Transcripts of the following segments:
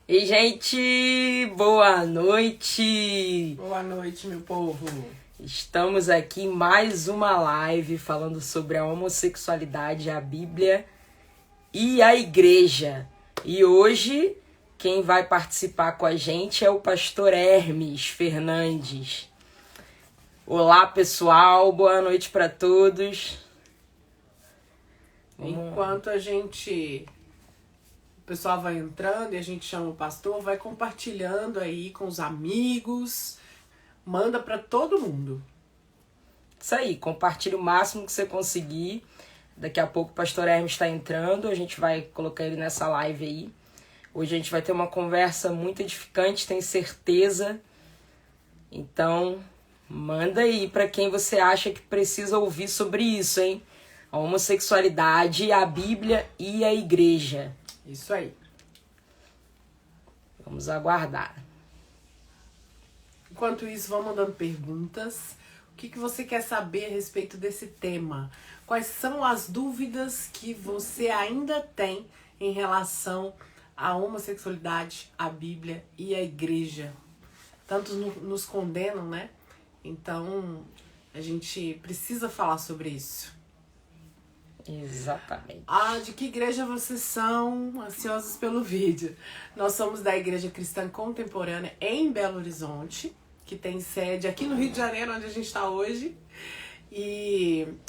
Ei, gente, boa noite! Boa noite, meu povo. Estamos aqui em mais uma live falando sobre a homossexualidade, a Bíblia e a Igreja. E hoje, quem vai participar com a gente é o pastor Hermes Fernandes. Olá, pessoal, boa noite para todos. Enquanto o pessoal vai entrando e a gente chama o pastor, vai compartilhando aí com os amigos, manda para todo mundo. Isso aí, compartilhe o máximo que você conseguir. Daqui a pouco o pastor Hermes está entrando, a gente vai colocar ele nessa live aí. Hoje a gente vai ter uma conversa muito edificante, tenho certeza. Então, manda aí para quem você acha que precisa ouvir sobre isso, hein? A homossexualidade, a Bíblia e a Igreja. Isso aí. Vamos aguardar. Enquanto isso, vão mandando perguntas. O que você quer saber a respeito desse tema? Quais são as dúvidas que você ainda tem em relação à homossexualidade, à Bíblia e à Igreja? Tantos nos condenam, né? Então, a gente precisa falar sobre isso. Exatamente. De que igreja vocês são? Ansiosos pelo vídeo. Nós somos da Igreja Cristã Contemporânea em Belo Horizonte, que tem sede aqui no Rio de Janeiro, onde a gente está hoje.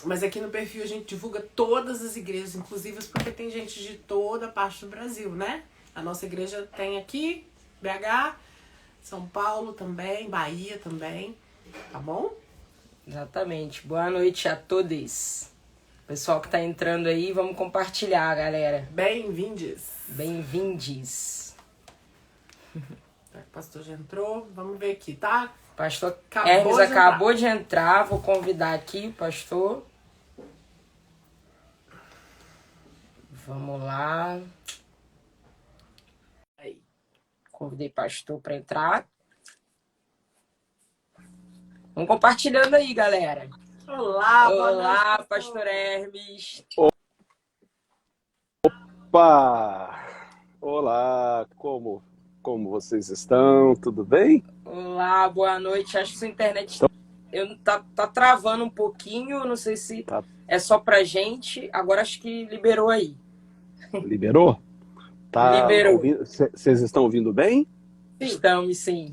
Mas aqui no perfil a gente divulga todas as igrejas, inclusive porque tem gente de toda parte do Brasil, né? A nossa igreja tem aqui, BH, São Paulo também, Bahia também, tá bom? Exatamente. Boa noite a todos. Pessoal que tá entrando aí, vamos compartilhar, galera. Bem-vindos. Bem-vindes. O pastor já entrou, vamos ver aqui, tá? Pastor Hermes acabou de entrar, vou convidar aqui o pastor. Vamos lá. Aí. Convidei o pastor para entrar. Vamos compartilhando aí, galera. Olá, olá, pastor Hermes. Opa! Olá, como vocês estão? Tudo bem? Olá, boa noite. Acho que sua internet tá travando um pouquinho, não sei se é só pra gente. Agora acho que liberou aí. Liberou? Liberou. Vocês estão ouvindo bem? Estamos, sim.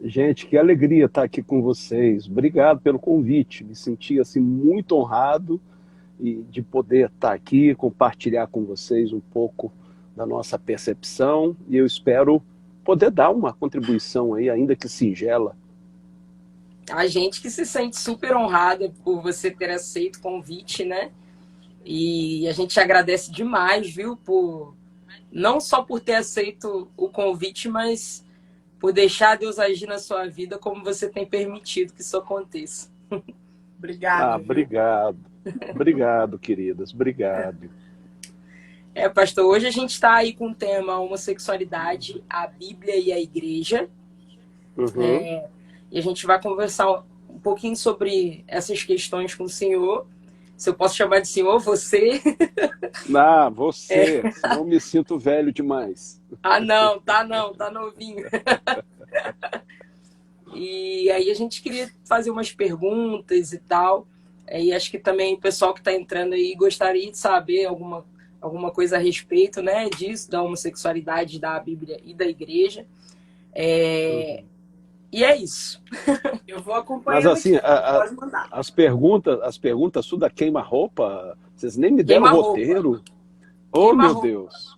Gente, que alegria estar aqui com vocês. Obrigado pelo convite. Me senti assim muito honrado de poder estar aqui, compartilhar com vocês um pouco da nossa percepção, e eu espero poder dar uma contribuição aí, ainda que singela. A gente que se sente super honrada por você ter aceito o convite, né? E a gente agradece demais, viu? Não só por ter aceito o convite, mas por deixar Deus agir na sua vida como você tem permitido que isso aconteça. Obrigada. Obrigado. Obrigado, queridas. Obrigado. Pastor, hoje a gente está aí com o tema homossexualidade, a Bíblia e a Igreja. Uhum. E a gente vai conversar um pouquinho sobre essas questões com o senhor. Se eu posso chamar de senhor, você. Você. Senão eu me sinto velho demais. Não, tá novinho. E aí a gente queria fazer umas perguntas e tal. E acho que também o pessoal que está entrando aí gostaria de saber alguma coisa a respeito, né, disso, da homossexualidade, da Bíblia e da Igreja. E é isso. Eu vou acompanhando. Mas assim, pode mandar. as perguntas tudo a queima-roupa, vocês nem me deram roteiro. Oh, meu Deus!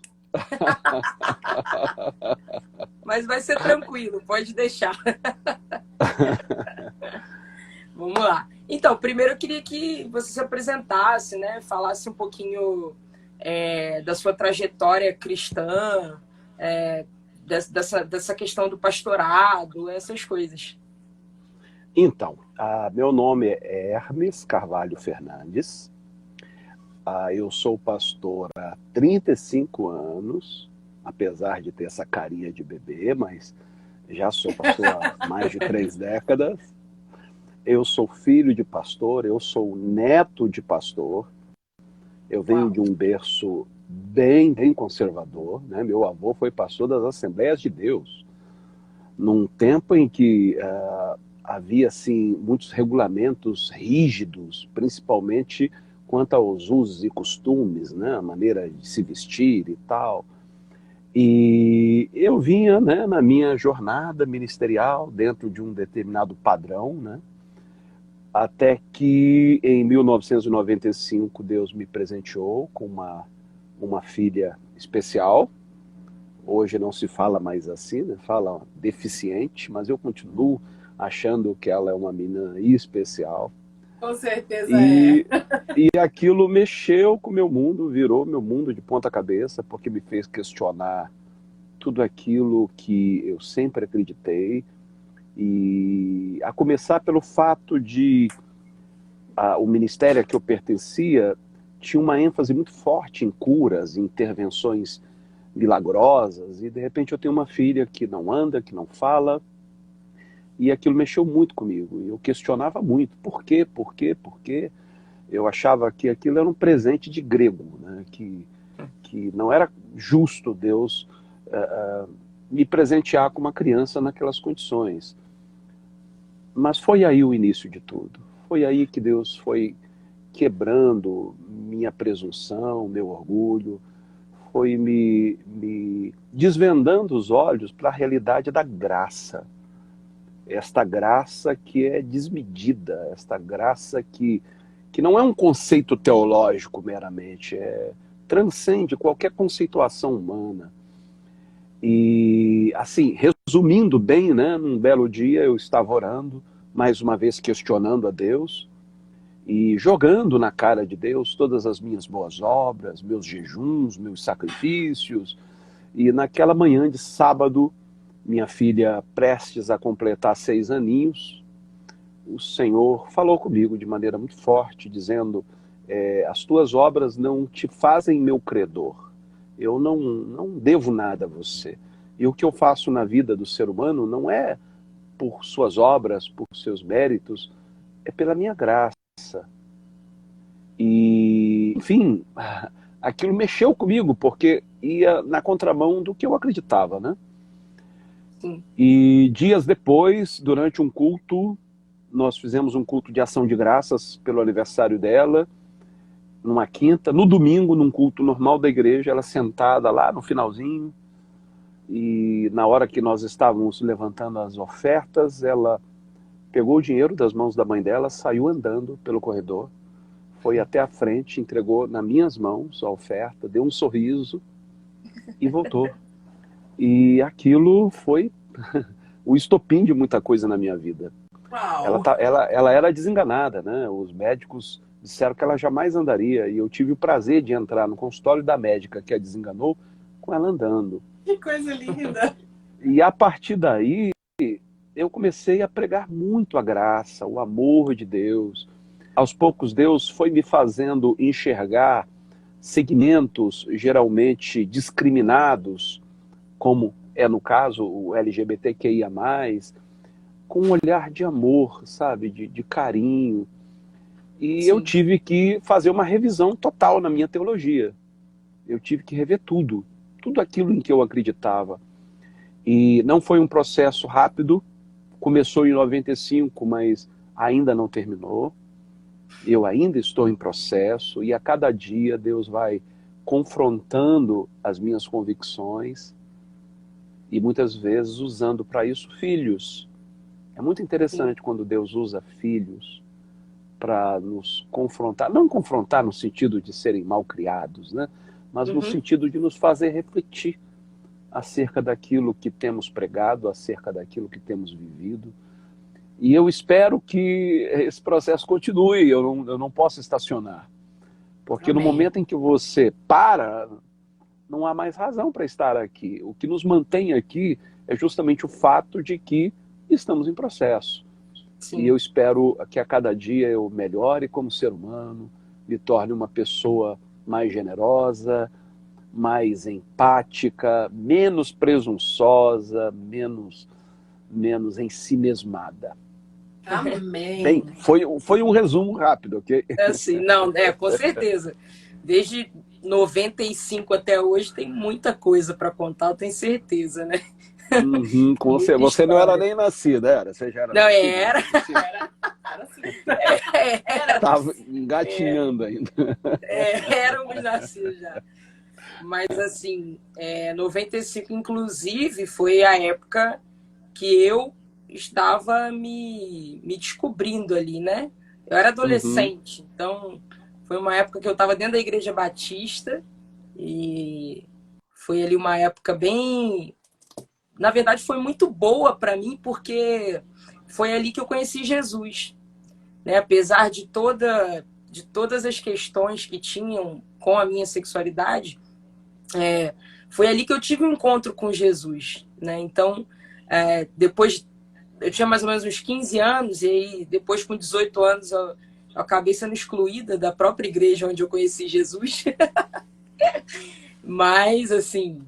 Mas vai ser tranquilo, pode deixar. Vamos lá. Então, primeiro eu queria que você se apresentasse, né? Falasse um pouquinho da sua trajetória cristã, dessa questão do pastorado, essas coisas. Então, meu nome é Hermes Carvalho Fernandes. Eu sou pastor há 35 anos, apesar de ter essa carinha de bebê, mas já sou pastor há mais de 3 décadas. Eu sou filho de pastor, eu sou neto de pastor. Eu venho de um berço bem conservador, né? Meu avô foi pastor das Assembleias de Deus, num tempo em que havia assim muitos regulamentos rígidos, principalmente quanto aos usos e costumes, né? A maneira de se vestir e tal. E eu vinha, né, na minha jornada ministerial dentro de um determinado padrão, né? Até que em 1995 Deus me presenteou com uma filha especial. Hoje não se fala mais assim, né? Fala deficiente, mas eu continuo achando que ela é uma menina especial. Com certeza é. E aquilo mexeu com o meu mundo, virou meu mundo de ponta cabeça, porque me fez questionar tudo aquilo que eu sempre acreditei, e a começar pelo fato de o ministério a que eu pertencia tinha uma ênfase muito forte em curas, em intervenções milagrosas, e de repente eu tenho uma filha que não anda, que não fala, e aquilo mexeu muito comigo. Eu questionava muito, por quê? Eu achava que aquilo era um presente de grego, né? que não era justo Deus me presentear com uma criança naquelas condições. Mas foi aí o início de tudo. Foi aí que Deus foi quebrando minha presunção, meu orgulho, foi me desvendando os olhos para a realidade da graça. Esta graça que é desmedida, esta graça que não é um conceito teológico meramente, transcende qualquer conceituação humana. E, assim, resumindo bem, né, num belo dia eu estava orando, mais uma vez questionando a Deus, e jogando na cara de Deus todas as minhas boas obras, meus jejuns, meus sacrifícios. E naquela manhã de sábado, minha filha prestes a completar 6 aninhos, o Senhor falou comigo de maneira muito forte, dizendo, as tuas obras não te fazem meu credor. Eu não devo nada a você. E o que eu faço na vida do ser humano não é por suas obras, por seus méritos, é pela minha graça. E, enfim, aquilo mexeu comigo, porque ia na contramão do que eu acreditava, né? Sim. E dias depois, durante um culto, nós fizemos um culto de ação de graças pelo aniversário dela, numa quinta, no domingo, num culto normal da igreja, ela sentada lá no finalzinho, e na hora que nós estávamos levantando as ofertas, ela pegou o dinheiro das mãos da mãe dela, saiu andando pelo corredor, foi até a frente, entregou nas minhas mãos a oferta, deu um sorriso e voltou. E aquilo foi o estopim de muita coisa na minha vida. Uau. Ela era desenganada, né? Os médicos disseram que ela jamais andaria, e eu tive o prazer de entrar no consultório da médica que a desenganou com ela andando. Que coisa linda! E a partir daí, eu comecei a pregar muito a graça, o amor de Deus. Aos poucos, Deus foi me fazendo enxergar segmentos geralmente discriminados, como é no caso o LGBTQIA+, com um olhar de amor, sabe, de carinho. E Sim. eu tive que fazer uma revisão total na minha teologia. Eu tive que rever tudo aquilo em que eu acreditava. E não foi um processo rápido, começou em 95, mas ainda não terminou. Eu ainda estou em processo, e a cada dia Deus vai confrontando as minhas convicções, e muitas vezes usando para isso filhos. É muito interessante quando Deus usa filhos para nos confrontar, não confrontar no sentido de serem mal criados, né? Mas no sentido de nos fazer refletir acerca daquilo que temos pregado, acerca daquilo que temos vivido. E eu espero que esse processo continue, eu não posso estacionar. Porque Amém. No momento em que você para, não há mais razão para estar aqui. O que nos mantém aqui é justamente o fato de que estamos em processo. Sim. E eu espero que a cada dia eu melhore como ser humano, me torne uma pessoa mais generosa, mais empática, menos presunçosa, menos ensimesmada. Amém. Bem, foi um resumo rápido, ok? Assim, não, com certeza. Desde 95 até hoje tem muita coisa para contar, eu tenho certeza, né? Uhum, com você. Você não era nem nascida, era? Você já era Não, nascida? Era assim. Estava engatinhando ainda. Éramos nascidos já. Mas, assim, 95, inclusive, foi a época que eu estava me descobrindo ali, né? Eu era adolescente, então foi uma época que eu estava dentro da Igreja Batista e foi ali uma época bem... Na verdade, foi muito boa para mim, porque foi ali que eu conheci Jesus, né? Apesar de todas as questões que tinham com a minha sexualidade, foi ali que eu tive um encontro com Jesus, né? Então, depois, eu tinha mais ou menos uns 15 anos, e aí depois com 18 anos eu acabei sendo excluída da própria igreja onde eu conheci Jesus. Mas, assim,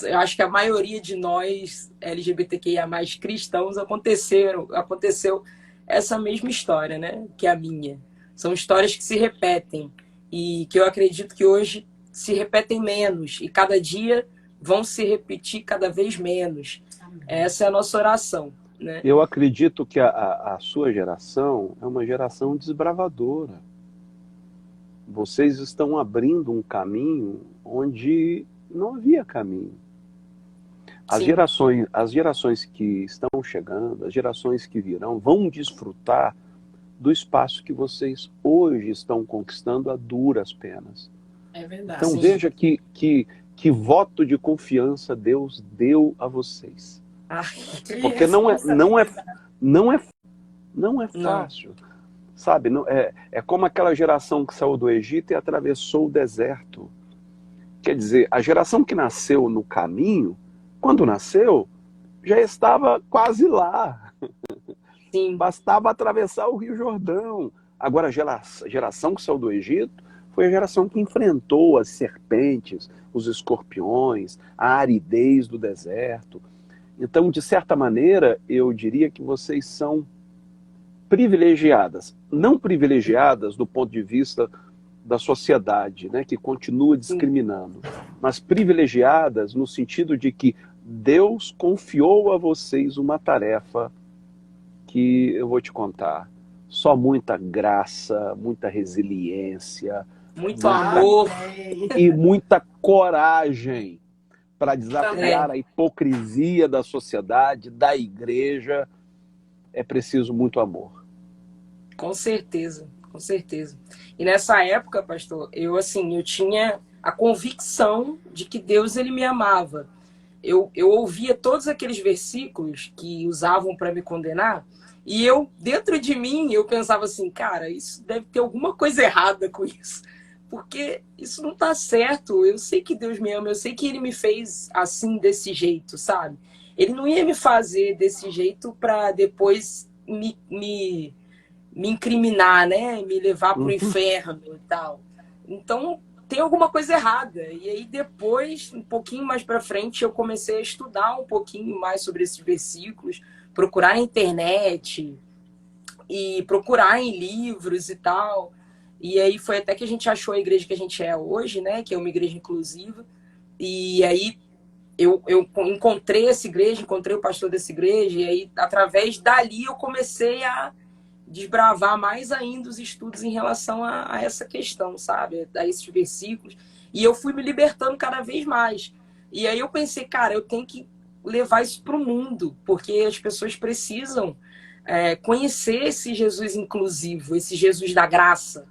eu acho que a maioria de nós, LGBTQIA+, cristãos, aconteceu essa mesma história, né? Que é a minha. São histórias que se repetem e que eu acredito que hoje se repetem menos e cada dia vão se repetir cada vez menos. Essa é a nossa oração, né? Eu acredito que a sua geração é uma geração desbravadora. Vocês estão abrindo um caminho onde não havia caminho. As gerações que estão chegando, as gerações que virão, vão desfrutar do espaço que vocês hoje estão conquistando a duras penas. É verdade. Então veja que voto de confiança Deus deu a vocês. Porque não é fácil. Sabe, é como aquela geração que saiu do Egito e atravessou o deserto. Quer dizer, a geração que nasceu no caminho, quando nasceu, já estava quase lá. Sim. Bastava atravessar o Rio Jordão. Agora, a geração que saiu do Egito foi a geração que enfrentou as serpentes, os escorpiões, a aridez do deserto. Então, de certa maneira, eu diria que vocês são privilegiadas. Não privilegiadas do ponto de vista da sociedade, né, que continua discriminando, mas privilegiadas no sentido de que Deus confiou a vocês uma tarefa que eu vou te contar. Só muita graça, muita resiliência, muito amor e muita coragem para desafiar a hipocrisia da sociedade, da igreja. É preciso muito amor. Com certeza, com certeza. E nessa época, pastor, eu tinha a convicção de que Deus ele me amava. Eu ouvia todos aqueles versículos que usavam para me condenar e dentro de mim, eu pensava assim, cara, isso deve ter alguma coisa errada com isso, porque isso não tá certo. Eu sei que Deus me ama, eu sei que ele me fez assim, desse jeito, sabe? Ele não ia me fazer desse jeito para depois me incriminar, né? Me levar para o inferno e tal. Então, tem alguma coisa errada. E aí, depois, um pouquinho mais para frente, eu comecei a estudar um pouquinho mais sobre esses versículos, procurar na internet e procurar em livros e tal. E aí, foi até que a gente achou a igreja que a gente é hoje, né? Que é uma igreja inclusiva. E aí, eu encontrei essa igreja, encontrei o pastor dessa igreja, e aí, através dali, eu comecei a desbravar mais ainda os estudos em relação a essa questão, sabe? A esses versículos. E eu fui me libertando cada vez mais. E aí eu pensei, cara, eu tenho que levar isso para o mundo, porque as pessoas precisam conhecer esse Jesus inclusivo, esse Jesus da graça,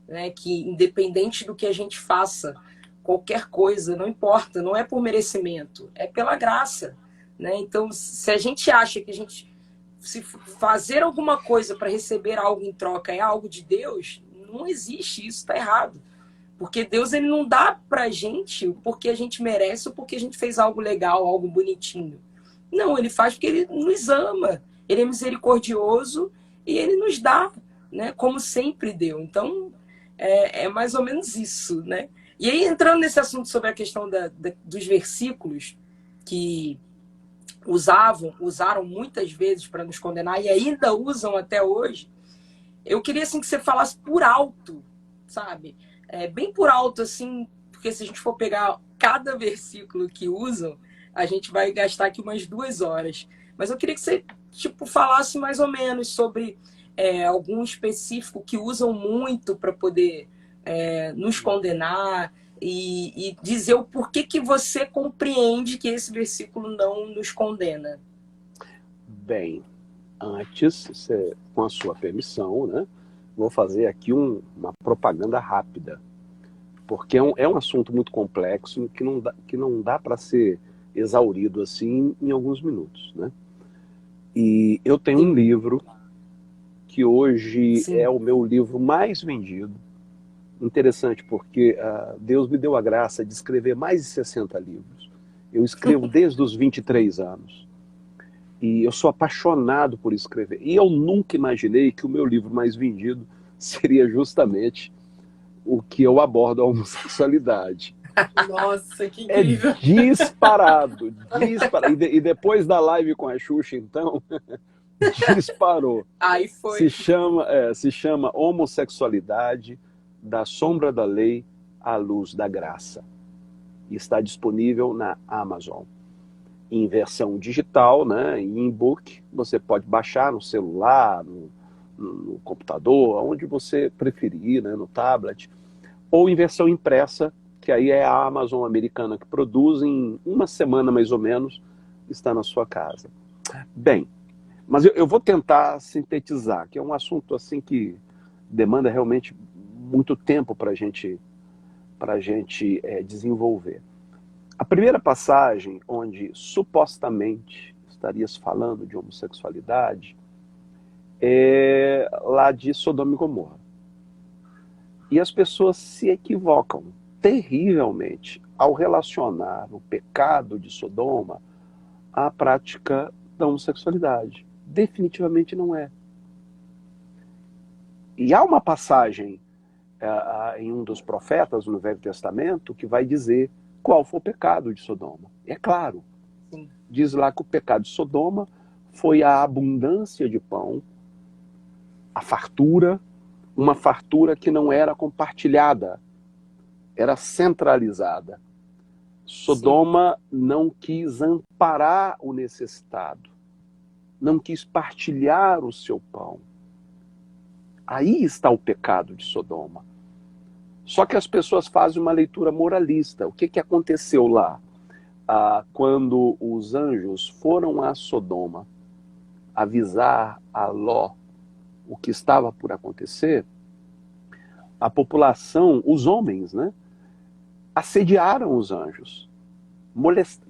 né? Que independente do que a gente faça, qualquer coisa, não importa, não é por merecimento, é pela graça, né? Então, se a gente acha que se fazer alguma coisa para receber algo em troca é algo de Deus, não existe, isso está errado. Porque Deus ele não dá pra gente porque a gente merece ou porque a gente fez algo legal, algo bonitinho. Não, ele faz porque ele nos ama, ele é misericordioso e ele nos dá, né? Como sempre deu. Então, é mais ou menos isso, né? E aí, entrando nesse assunto sobre a questão dos versículos que usaram muitas vezes para nos condenar e ainda usam até hoje, eu queria assim que você falasse por alto, sabe? bem por alto, assim, porque se a gente for pegar cada versículo que usam, a gente vai gastar aqui umas 2 horas. Mas eu queria que você, tipo, falasse mais ou menos sobre algum específico que usam muito para poder nos condenar e dizer o porquê que você compreende que esse versículo não nos condena. Bem, antes, com a sua permissão, né, vou fazer aqui uma propaganda rápida, porque é um assunto muito complexo que não dá para ser exaurido assim em alguns minutos, né? E eu tenho um livro que hoje é o meu livro mais vendido. Interessante, porque Deus me deu a graça de escrever mais de 60 livros. Eu escrevo desde os 23 anos. E eu sou apaixonado por escrever. E eu nunca imaginei que o meu livro mais vendido seria justamente o que eu abordo, a homossexualidade. Nossa, que incrível! É disparado, disparado. E depois da live com a Xuxa, então, disparou. Aí foi. Se chama Homossexualidade, da sombra da lei à luz da graça. E está disponível na Amazon. Em versão digital, né, em e-book, você pode baixar no celular, no computador, onde você preferir, né, no tablet, ou em versão impressa, que aí é a Amazon americana que produz, em uma semana mais ou menos, está na sua casa. Bem, mas eu vou tentar sintetizar, que é um assunto assim que demanda realmente muito tempo para a gente desenvolver. A primeira passagem onde supostamente estarias falando de homossexualidade é lá de Sodoma e Gomorra. E as pessoas se equivocam terrivelmente ao relacionar o pecado de Sodoma à prática da homossexualidade. Definitivamente não é. E há uma passagem em um dos profetas no Velho Testamento que vai dizer qual foi o pecado de Sodoma. É claro. Sim. Diz lá que o pecado de Sodoma foi a abundância de pão, a fartura, uma fartura que não era compartilhada, era centralizada. Sodoma não quis amparar o necessitado, não quis partilhar o seu pão. Aí está o pecado de Sodoma. Só que as pessoas fazem uma leitura moralista. O que aconteceu lá? Quando os anjos foram a Sodoma avisar a Ló o que estava por acontecer, a população, os homens, né, assediaram os anjos,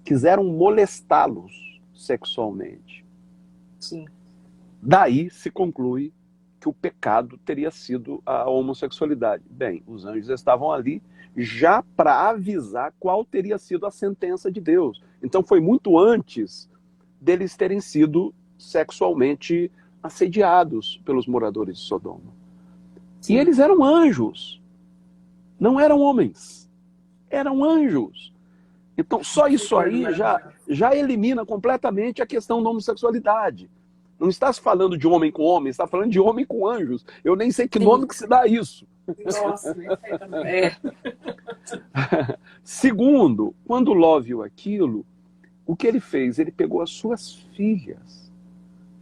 quiseram molestá-los sexualmente. Sim. Daí se conclui que o pecado teria sido a homossexualidade. Bem, os anjos estavam ali já para avisar qual teria sido a sentença de Deus. Então foi muito antes deles terem sido sexualmente assediados pelos moradores de Sodoma. Sim. E eles eram anjos, não eram homens, eram anjos. Então só isso aí já elimina completamente a questão da homossexualidade. Não está se falando de homem com homem, está falando de homem com anjos. Eu nem sei que nome que se dá isso. Nossa, nem sei também. Segundo, quando Ló viu aquilo, o que ele fez? Ele pegou as suas filhas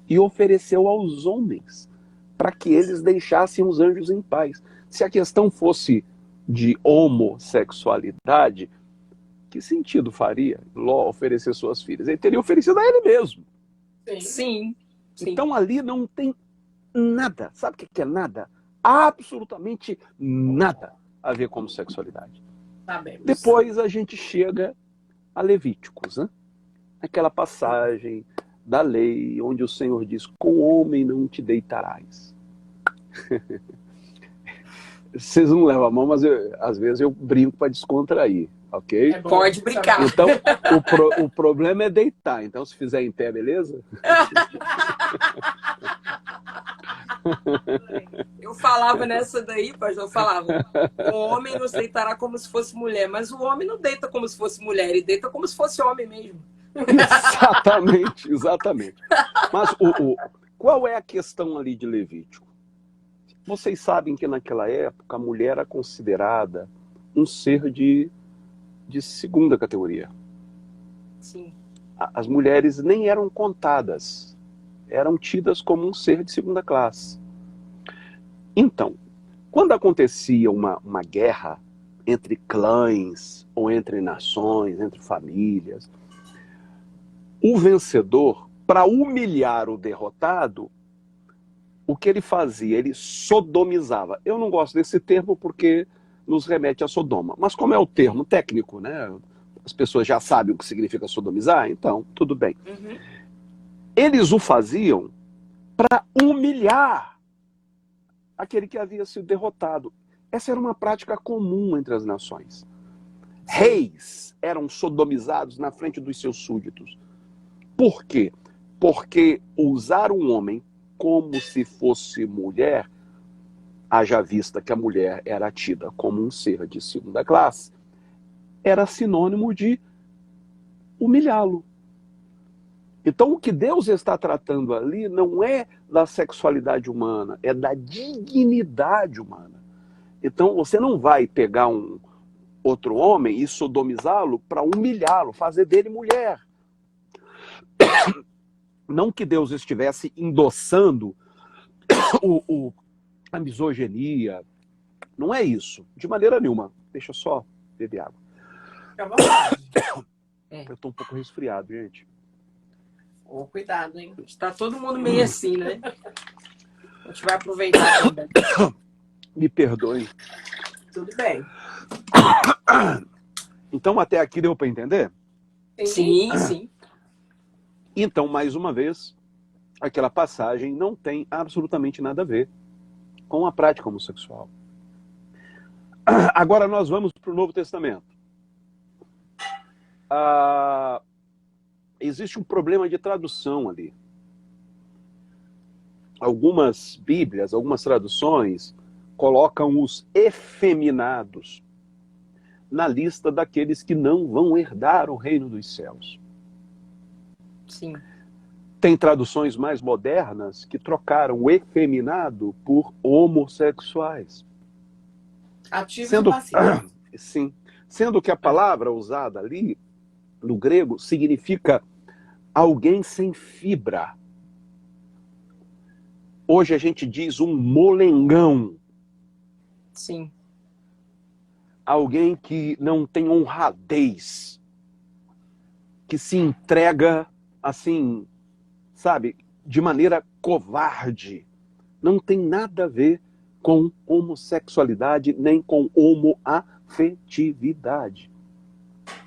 e ofereceu aos homens para que eles deixassem os anjos em paz. Se a questão fosse de homossexualidade, que sentido faria Ló oferecer suas filhas? Ele teria oferecido a ele mesmo. Sim. Então ali não tem nada. Sabe o que é nada? Absolutamente nada a ver com homossexualidade. Depois a gente chega a Levíticos, né? Aquela passagem da lei onde o Senhor diz: com homem não te deitarás. Vocês não levam a mão, mas às vezes eu brinco para descontrair, ok? Pode brincar. Então o problema é deitar. Então se fizer em pé, beleza? Eu falava nessa daí, pastor, eu falava: o homem não se deitará como se fosse mulher, mas o homem não deita como se fosse mulher, ele deita como se fosse homem mesmo. Exatamente. Mas qual é a questão ali de Levítico? Vocês sabem que naquela época a mulher era considerada um ser de segunda categoria. Sim. As mulheres nem eram contadas, eram tidas como um ser de segunda classe. Então, quando acontecia uma guerra entre clãs, ou entre nações, entre famílias, o vencedor, para humilhar o derrotado, o que ele fazia? Ele sodomizava. Eu não gosto desse termo porque nos remete a Sodoma. Mas como é o termo técnico, né? As pessoas já sabem o que significa sodomizar, então tudo bem. Uhum. Eles o faziam para humilhar aquele que havia sido derrotado. Essa era uma prática comum entre as nações. Reis eram sodomizados na frente dos seus súditos. Por quê? Porque usar um homem como se fosse mulher, haja vista que a mulher era tida como um ser de segunda classe, era sinônimo de humilhá-lo. Então o que Deus está tratando ali não é da sexualidade humana, é da dignidade humana. Então você não vai pegar um outro homem e sodomizá-lo para humilhá-lo, fazer dele mulher. Não que Deus estivesse endossando a misoginia, não é isso, de maneira nenhuma. Deixa eu só beber água. Fica à vontade. Eu estou um pouco resfriado, gente. Oh, cuidado, hein? Está todo mundo meio assim, né? A gente vai aproveitar também. Me perdoe. Tudo bem. Então até aqui deu para entender? Sim, sim. Então, mais uma vez, aquela passagem não tem absolutamente nada a ver com a prática homossexual. Agora nós vamos para o Novo Testamento. Existe um problema de tradução ali. Algumas Bíblias, algumas traduções, colocam os efeminados na lista daqueles que não vão herdar o reino dos céus. Sim. Tem traduções mais modernas que trocaram o efeminado por homossexuais. Ativos e passivos. Sim. Sendo que a palavra usada ali, no grego, significa alguém sem fibra. Hoje a gente diz um molengão. Sim. Alguém que não tem honradez. Que se entrega, assim, sabe, de maneira covarde. Não tem nada a ver com homossexualidade, nem com homoafetividade.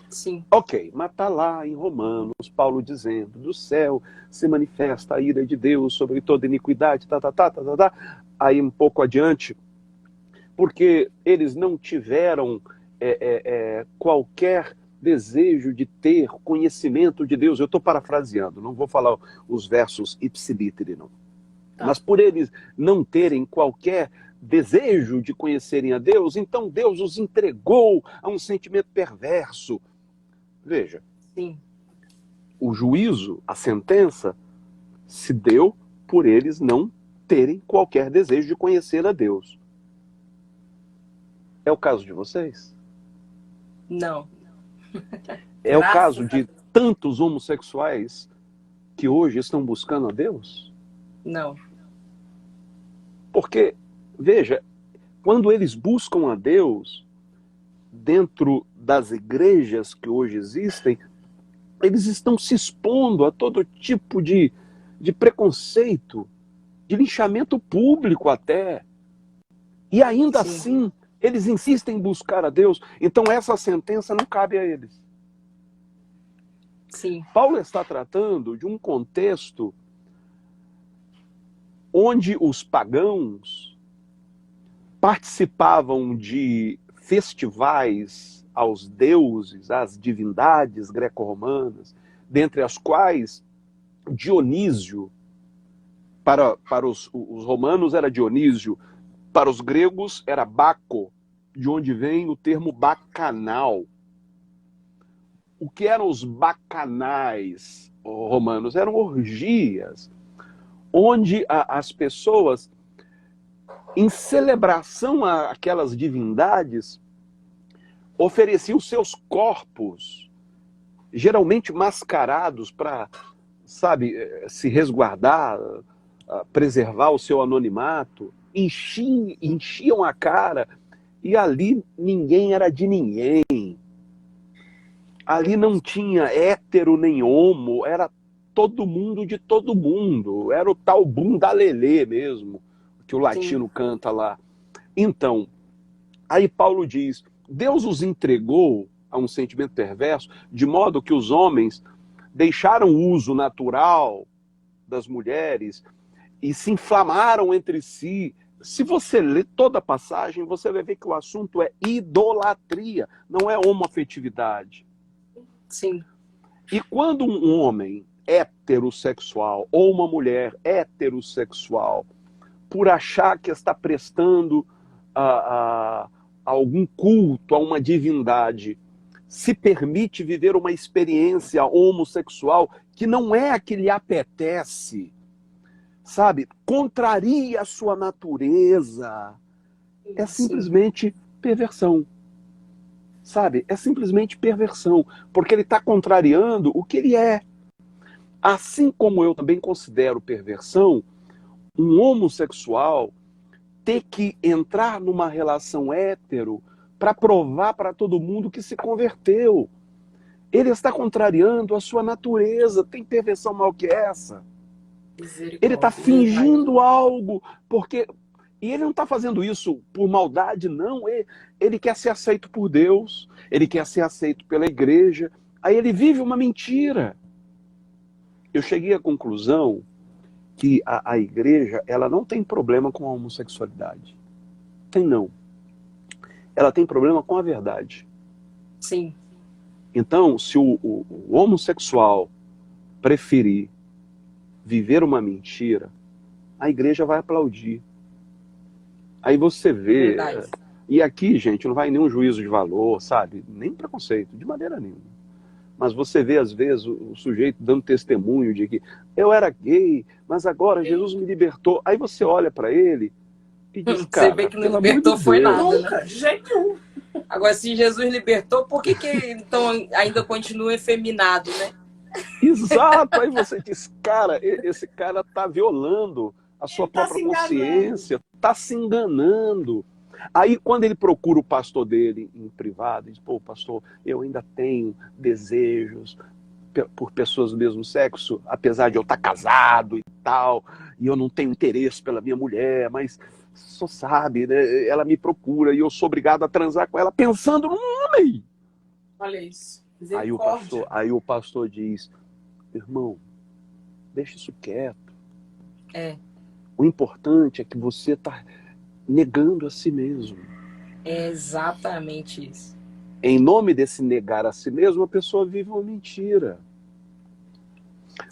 Sim. Ok, mas está lá em Romanos, Paulo dizendo, do céu se manifesta a ira de Deus sobre toda iniquidade, Aí um pouco adiante, porque eles não tiveram qualquer desejo de ter conhecimento de Deus. Eu estou parafraseando, não vou falar os versos ipsilítere, não. Tá. Mas por eles não terem qualquer desejo de conhecerem a Deus, então Deus os entregou a um sentimento perverso. Veja, Sim. o juízo, a sentença, se deu por eles não terem qualquer desejo de conhecer a Deus. É o caso de vocês? Não. É o caso de tantos homossexuais que hoje estão buscando a Deus? Não. Porque, veja, quando eles buscam a Deus, dentro das igrejas que hoje existem, eles estão se expondo a todo tipo de preconceito, de linchamento público até. E ainda assim, eles insistem em buscar a Deus. Então essa sentença não cabe a eles. Sim. Paulo está tratando de um contexto onde os pagãos participavam de festivais aos deuses, às divindades greco-romanas, dentre as quais Dionísio, para os romanos era Dionísio, para os gregos era Baco, de onde vem o termo bacanal. O que eram os bacanais romanos? Eram orgias, onde as pessoas em celebração àquelas divindades, ofereciam seus corpos, geralmente mascarados para, sabe, se resguardar, preservar o seu anonimato, enchiam a cara, e ali ninguém era de ninguém. Ali não tinha hétero nem homo, era todo mundo de todo mundo. Era o tal bundalelê mesmo, que o latino canta lá. Então, aí Paulo diz, Deus os entregou a um sentimento perverso, de modo que os homens deixaram o uso natural das mulheres e se inflamaram entre si. Se você ler toda a passagem, você vai ver que o assunto é idolatria, não é homoafetividade. Sim. E quando um homem heterossexual ou uma mulher heterossexual, por achar que está prestando a algum culto a uma divindade, se permite viver uma experiência homossexual que não é a que lhe apetece, sabe? Contraria a sua natureza. É simplesmente perversão. Sabe? É simplesmente perversão, porque ele está contrariando o que ele é. Assim como eu também considero perversão um homossexual ter que entrar numa relação hétero para provar para todo mundo que se converteu. Ele está contrariando a sua natureza. Tem perversão maior que essa? Ele está fingindo algo, porque... E ele não está fazendo isso por maldade, não. Ele quer ser aceito por Deus, ele quer ser aceito pela igreja. Aí ele vive uma mentira. Eu cheguei à conclusão que a igreja, ela não tem problema com a homossexualidade. Tem não. Ela tem problema com a verdade. Sim. Então, se o homossexual preferir viver uma mentira, a igreja vai aplaudir. Aí você vê... Verdade. E aqui, gente, não vai nenhum juízo de valor, sabe? Nem preconceito, de maneira nenhuma. Mas você vê, às vezes, o sujeito dando testemunho de que eu era gay, mas agora Jesus me libertou. Aí você olha para ele e diz, cara... Você vê que não libertou foi nada, Nunca, né? de jeito nenhum. Agora, se Jesus libertou, por que então ainda continua efeminado, né? Exato! Aí você diz, cara, esse cara tá violando a sua própria consciência, tá se enganando. Aí quando ele procura o pastor dele em privado, diz, pô, pastor, eu ainda tenho desejos por pessoas do mesmo sexo, apesar de eu estar casado e tal, e eu não tenho interesse pela minha mulher, mas só sabe, né? Ela me procura e eu sou obrigado a transar com ela pensando no homem. Olha isso. Aí o pastor diz, irmão, deixa isso quieto. O importante é que você está negando a si mesmo. É exatamente isso. Em nome desse negar a si mesmo, a pessoa vive uma mentira.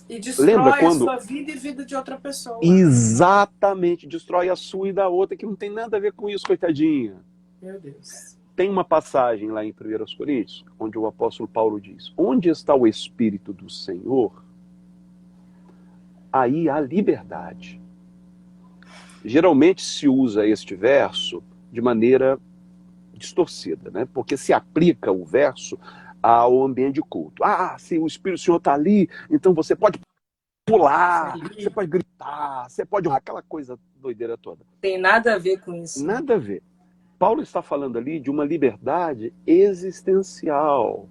E destrói a sua vida e vida de outra pessoa. Exatamente, destrói a sua e da outra, que não tem nada a ver com isso, coitadinha. Meu Deus. Tem uma passagem lá em 1 Coríntios, onde o apóstolo Paulo diz, onde está o Espírito do Senhor, aí há liberdade. Geralmente se usa este verso de maneira distorcida, né? Porque se aplica o verso ao ambiente de culto. Ah, se o Espírito do Senhor está ali, então você pode pular, você pode gritar, você pode... aquela coisa doideira toda. Tem nada a ver com isso. Nada a ver. Paulo está falando ali de uma liberdade existencial.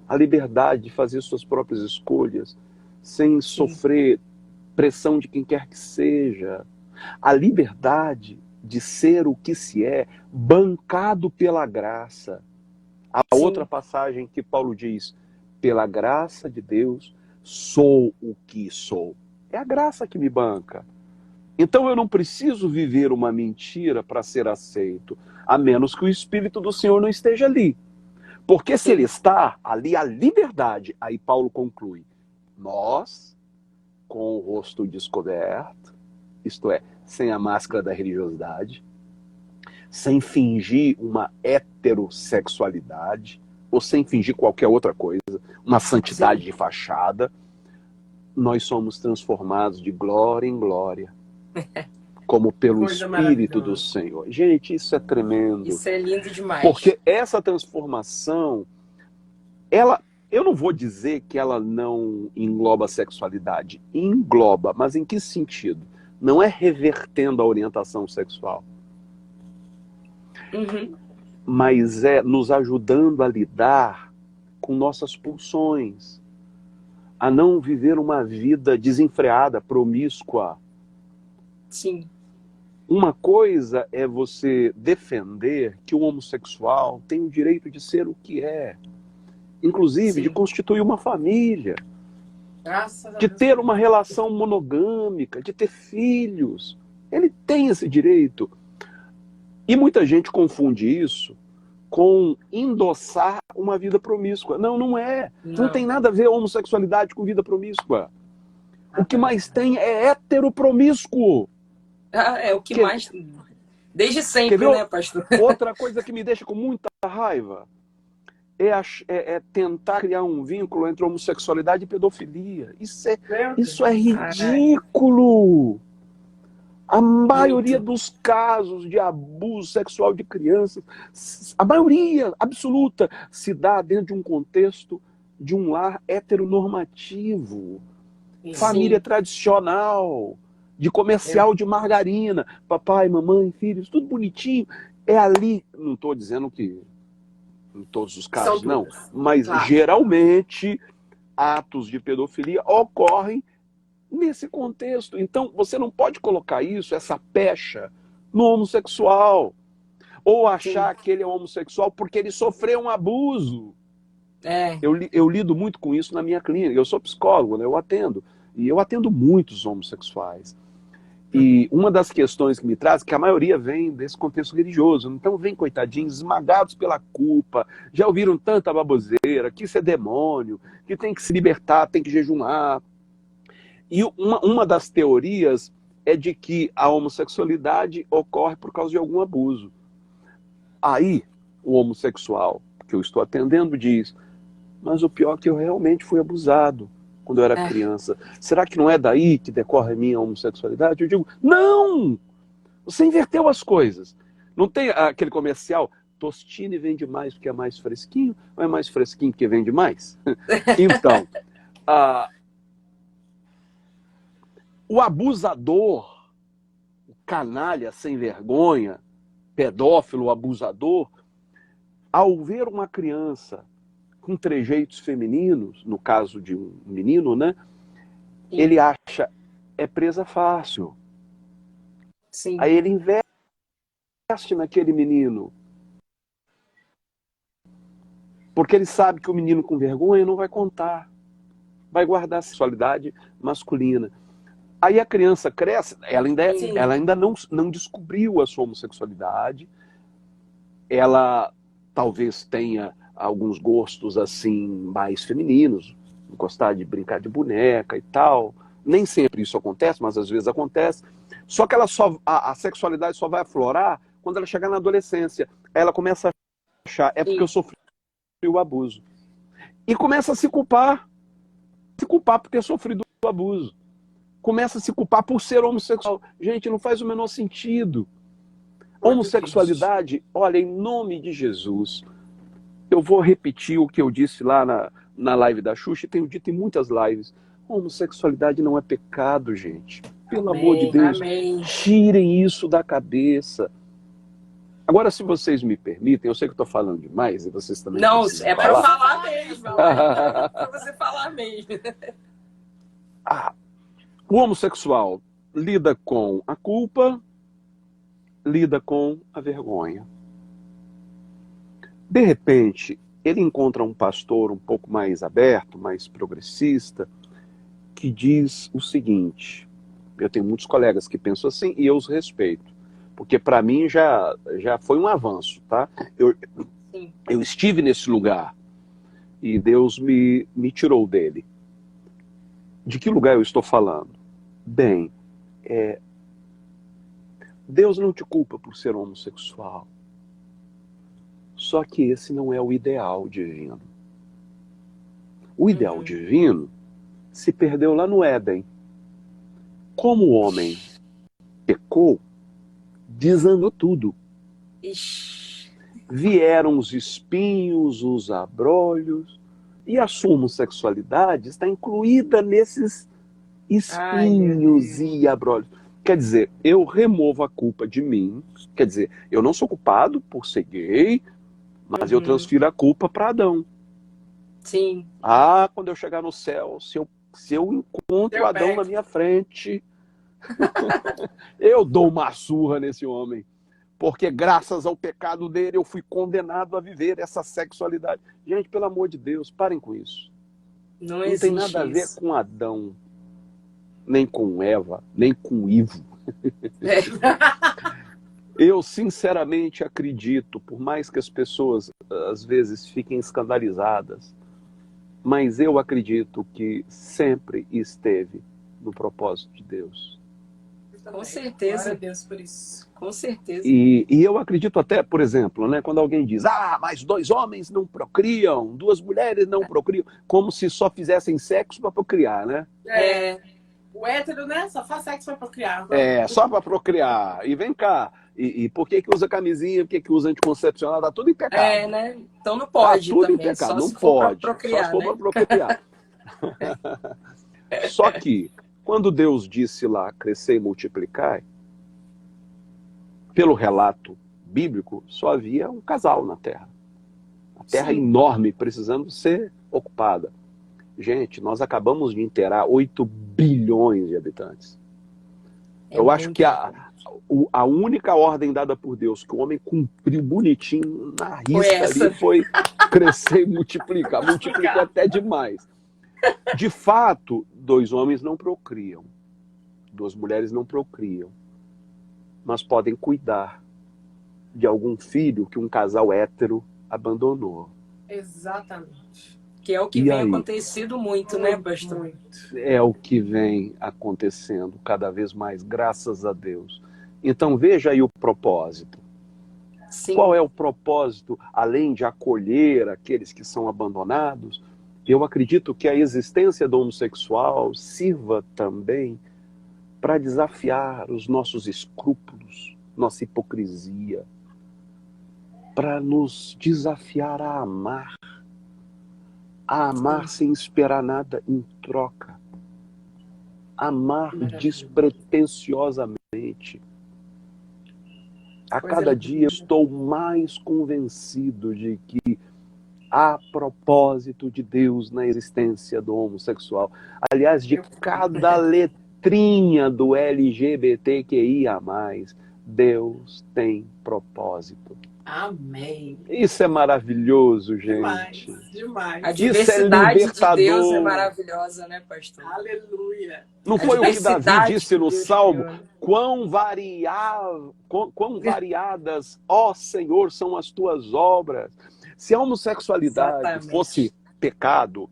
A liberdade de fazer suas próprias escolhas, sem sofrer pressão de quem quer que seja. A liberdade de ser o que se é, bancado pela graça. A outra passagem que Paulo diz, pela graça de Deus, sou o que sou. É a graça que me banca. Então eu não preciso viver uma mentira para ser aceito, a menos que o Espírito do Senhor não esteja ali. Porque se ele está ali, a liberdade, aí Paulo conclui, nós, com o rosto descoberto, isto é, sem a máscara da religiosidade, sem fingir uma heterossexualidade, ou sem fingir qualquer outra coisa, uma santidade de fachada, nós somos transformados de glória em glória. como pelo Coisa Espírito do maravilhosa. Senhor. Gente, isso é tremendo. Isso é lindo demais. Porque essa transformação, eu não vou dizer que ela não engloba a sexualidade. Engloba, mas em que sentido? Não é revertendo a orientação sexual, Uhum. mas é nos ajudando a lidar com nossas pulsões, a não viver uma vida desenfreada, promíscua. Sim. Uma coisa é você defender que o homossexual tem o direito de ser o que é, inclusive de Sim. constituir uma família, Graças a de Deus. ter uma relação monogâmica, de ter filhos. Ele tem esse direito. E muita gente confunde isso com endossar uma vida promíscua. Não, não é. Não tem nada a ver homossexualidade com vida promíscua. O que mais tem é hétero promíscuo. É o que mais... Desde sempre, ver, né, pastor? Outra coisa que me deixa com muita raiva é tentar criar um vínculo entre homossexualidade e pedofilia. Isso é ridículo. A maioria dos casos de abuso sexual de crianças, a maioria absoluta, se dá dentro de um contexto de um lar heteronormativo. Sim. Família tradicional, de comercial de margarina, papai, mamãe, filhos, tudo bonitinho. É ali, não estou dizendo que em todos os casos não, mas geralmente atos de pedofilia ocorrem nesse contexto. Então, você não pode colocar isso, essa pecha, no homossexual. Ou achar que ele é homossexual porque ele sofreu um abuso. Eu lido muito com isso na minha clínica. Eu sou psicólogo, né? Eu atendo. E eu atendo muitos homossexuais. E uma das questões que me traz, que a maioria vem desse contexto religioso. Então vem, coitadinhos, esmagados pela culpa, já ouviram tanta baboseira, que isso é demônio, que tem que se libertar, tem que jejuar. E uma das teorias é de que a homossexualidade ocorre por causa de algum abuso. Aí, o homossexual que eu estou atendendo diz, mas o pior é que eu realmente fui abusado quando eu era criança. Será que não é daí que decorre a minha homossexualidade? Eu digo, não! Você inverteu as coisas. Não tem aquele comercial, Tostine vende mais porque é mais fresquinho, ou é mais fresquinho porque vende mais? Então, o abusador, o canalha sem vergonha, pedófilo, abusador, ao ver uma criança com trejeitos femininos, no caso de um menino, né? Sim. Ele acha, é presa fácil. Sim. Aí ele investe naquele menino. Porque ele sabe que o menino com vergonha não vai contar. Vai guardar a sexualidade masculina. Aí a criança cresce, ela ainda não descobriu a sua homossexualidade. Ela talvez tenha alguns gostos assim mais femininos, gostar de brincar de boneca e tal. Nem sempre isso acontece, mas às vezes acontece. Só que a sexualidade só vai aflorar quando ela chegar na adolescência. Aí ela começa a achar, é porque eu sofri o abuso. E começa a se culpar por ter sofrido o abuso. Começa a se culpar por ser homossexual. Gente, não faz o menor sentido. Homossexualidade, olha, em nome de Jesus, eu vou repetir o que eu disse lá na live da Xuxa, e tenho dito em muitas lives. Homossexualidade não é pecado, gente. Pelo amor de Deus, tirem isso da cabeça. Agora, se vocês me permitem, eu sei que eu estou falando demais, e vocês também não, é para falar. falar mesmo. É para você falar mesmo. O homossexual lida com a culpa, lida com a vergonha. De repente, ele encontra um pastor um pouco mais aberto, mais progressista, que diz o seguinte, eu tenho muitos colegas que pensam assim e eu os respeito, porque para mim já foi um avanço, tá? Eu estive nesse lugar e Deus me tirou dele. De que lugar eu estou falando? Bem, Deus não te culpa por ser homossexual. Só que esse não é o ideal divino. O ideal divino se perdeu lá no Éden. Como o homem pecou, desandou tudo. Ixi. Vieram os espinhos, os abrolhos, e a sua homossexualidade está incluída nesses Ai, meu espinhos Deus. e abrolhos. Quer dizer, eu removo a culpa de mim, quer dizer, eu não sou culpado por ser gay, mas eu Uhum. transfiro a culpa para Adão. Sim. Ah, quando eu chegar no céu, se eu encontro Deu Adão back. na minha frente, eu dou uma surra nesse homem. Porque graças ao pecado dele eu fui condenado a viver essa sexualidade. Gente, pelo amor de Deus, parem com isso. Não Não tem nada a existe ver isso. com Adão, nem com Eva, nem com Ivo. É. Eu sinceramente acredito, por mais que as pessoas às vezes fiquem escandalizadas, mas eu acredito que sempre esteve no propósito de Deus. Com certeza. Glória a Deus por isso. Com certeza. E eu acredito até, por exemplo, né, quando alguém diz, mas 2 homens não procriam, 2 mulheres não procriam, como se só fizessem sexo para procriar, né? O hétero, né? Só faz sexo pra procriar. Só para procriar. E vem cá, e por que usa camisinha, por que usa anticoncepcional? Tá tudo em pecado. Né? Então não pode Tá tudo também. em pecado, Só não se for pode. pra procriar, Só se for né? para procriar. Só que, quando Deus disse lá, crescer e multiplicar, pelo relato bíblico, só havia um casal na Terra. A Terra Sim. enorme, precisando ser ocupada. Gente, nós acabamos de inteirar 8 bilhões de habitantes. Eu acho que a única ordem dada por Deus que o homem cumpriu bonitinho na risca ali foi crescer e multiplicar. Multiplicou até demais. De fato, 2 homens não procriam. 2 mulheres não procriam. Mas podem cuidar de algum filho que um casal hétero abandonou. Exatamente. Que é o que vem acontecido muito, né, pastor? Muito. É o que vem acontecendo cada vez mais, graças a Deus. Então veja aí o propósito. Sim. Qual é o propósito, além de acolher aqueles que são abandonados? Eu acredito que a existência do homossexual sirva também para desafiar os nossos escrúpulos, nossa hipocrisia, para nos desafiar a amar sem esperar nada em troca, amar despretensiosamente. A cada dia estou mais convencido de que há propósito de Deus na existência do homossexual. Aliás, de cada letrinha do LGBTQIA+, Deus tem propósito. Amém. Isso é maravilhoso, gente. Demais. A diversidade Isso é de Deus é maravilhosa, né, pastor? Aleluia. Não foi o que Davi disse no Salmo? Quão variadas, ó Senhor, são as tuas obras. Se a homossexualidade fosse pecado,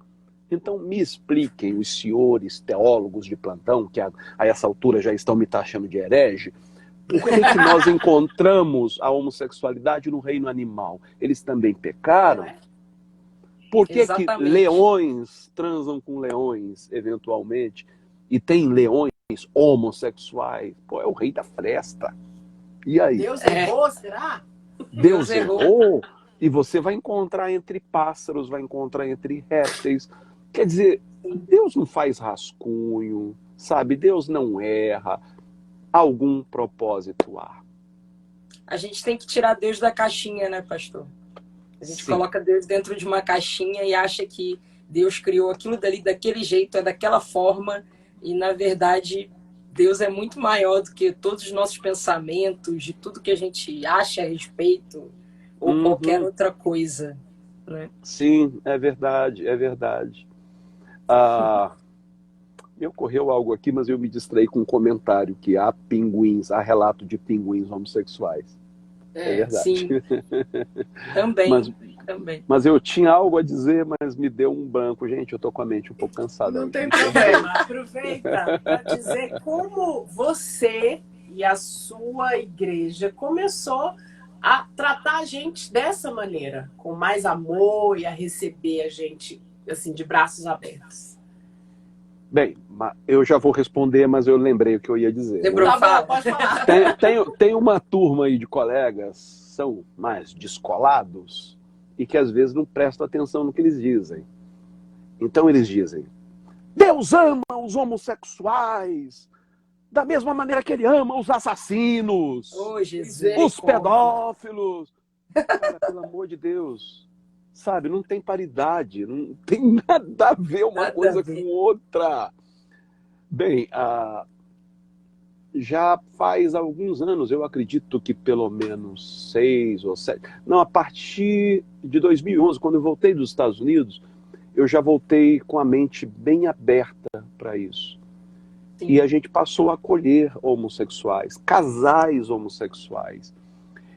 então me expliquem os senhores teólogos de plantão, que a essa altura já estão me taxando de herege, por que nós encontramos a homossexualidade no reino animal? Eles também pecaram? Por que leões transam com leões, eventualmente, e tem leões homossexuais? Pô, é o rei da fresta. E aí? Deus errou, será? Deus errou. E você vai encontrar entre pássaros, vai encontrar entre répteis. Quer dizer, Deus não faz rascunho, sabe? Deus não erra. Algum propósito há. A gente tem que tirar Deus da caixinha, né, pastor? A gente coloca Deus dentro de uma caixinha e acha que Deus criou aquilo dali daquele jeito, é daquela forma, e na verdade Deus é muito maior do que todos os nossos pensamentos, de tudo que a gente acha a respeito, ou qualquer outra coisa, né? Sim, é verdade, é verdade. Me ocorreu algo aqui, mas eu me distraí com um comentário que há relato de pinguins homossexuais. É verdade. Sim. Também. Mas eu tinha algo a dizer, mas me deu um branco. Gente, eu tô com a mente um pouco cansada. Não tem problema. Aproveita para dizer como você e a sua igreja começou a tratar a gente dessa maneira, com mais amor e a receber a gente assim de braços abertos. Bem, eu já vou responder, mas eu lembrei o que eu ia dizer. Lembrou? Tá bom, pode falar. Tem uma turma aí de colegas, são mais descolados, e que às vezes não prestam atenção no que eles dizem. Então eles dizem: Deus ama os homossexuais da mesma maneira que ele ama os assassinos, Oh, Jesus. os pedófilos. Cara, pelo amor de Deus, sabe, não tem paridade, não tem nada a ver uma Nada coisa a ver. com outra. Bem, já faz alguns anos, eu acredito que pelo menos 6 ou 7, não, a partir de 2011, quando eu voltei dos Estados Unidos, eu já voltei com a mente bem aberta para isso. Sim. E a gente passou a acolher homossexuais, casais homossexuais.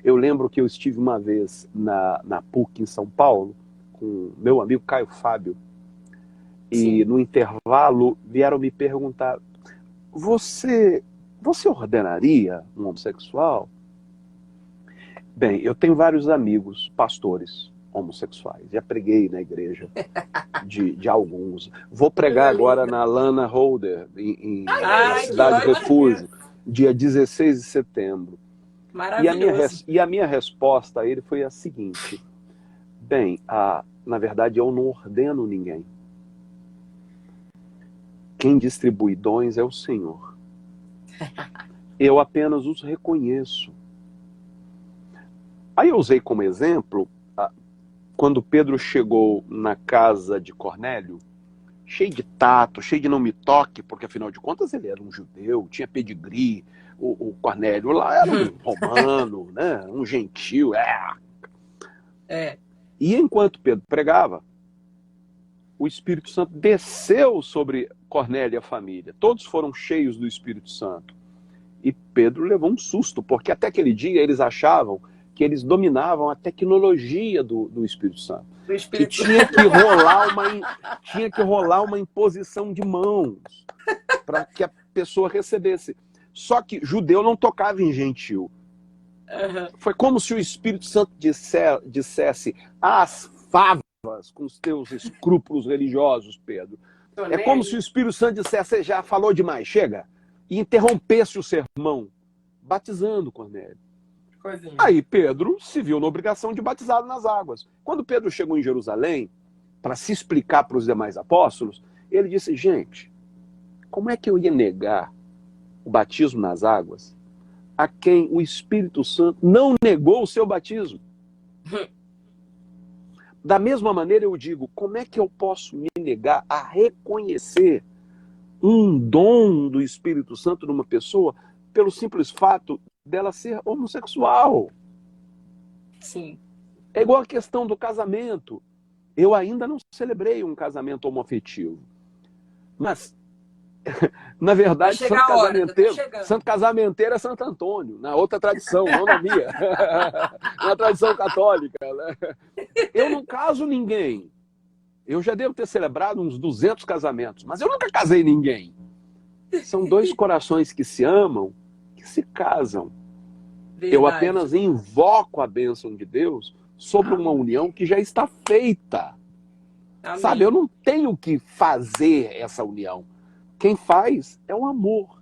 Eu lembro que eu estive uma vez na PUC em São Paulo, com meu amigo Caio Fábio, e Sim. no intervalo vieram me perguntar: você ordenaria um homossexual? Bem, eu tenho vários amigos pastores homossexuais, já preguei na igreja de alguns. Vou pregar agora na Lana Holder, na Cidade que Refúgio, dia 16 de setembro. Maravilhoso. E a minha resposta a ele foi a seguinte: bem, na verdade eu não ordeno ninguém. Quem distribui dons é o Senhor. Eu apenas os reconheço. Aí eu usei como exemplo, quando Pedro chegou na casa de Cornélio, cheio de tato, cheio de não me toque, porque afinal de contas ele era um judeu, tinha pedigree, o Cornélio lá era um romano, né, um gentil. E enquanto Pedro pregava, o Espírito Santo desceu sobre Cornélio e a família. Todos foram cheios do Espírito Santo. E Pedro levou um susto, porque até aquele dia eles achavam que eles dominavam a tecnologia do Espírito Santo. Que tinha que rolar uma imposição de mãos para que a pessoa recebesse. Só que judeu não tocava em gentil. Foi como se o Espírito Santo dissesse: as favas com os teus escrúpulos religiosos, Pedro. É como se o Espírito Santo dissesse: você já falou demais, chega. E interrompesse o sermão, batizando Cornélio. Aí Pedro se viu na obrigação de batizar nas águas. Quando Pedro chegou em Jerusalém, para se explicar para os demais apóstolos, ele disse: gente, como é que eu ia negar o batismo nas águas a quem o Espírito Santo não negou o seu batismo? Da mesma maneira eu digo: como é que eu posso me negar a reconhecer um dom do Espírito Santo numa pessoa pelo simples fato dela ser homossexual? Sim. É igual a questão do casamento. Eu ainda não celebrei um casamento homoafetivo. Mas, na verdade, santo casamenteiro é Santo Antônio, na outra tradição, não na minha. Na tradição católica. Né? Eu não caso ninguém. Eu já devo ter celebrado uns 200 casamentos, mas eu nunca casei ninguém. São dois corações que se amam, que se casam. Verdade. Eu apenas invoco a bênção de Deus sobre uma união que já está feita. Amém. Sabe, eu não tenho que fazer essa união. Quem faz é o amor.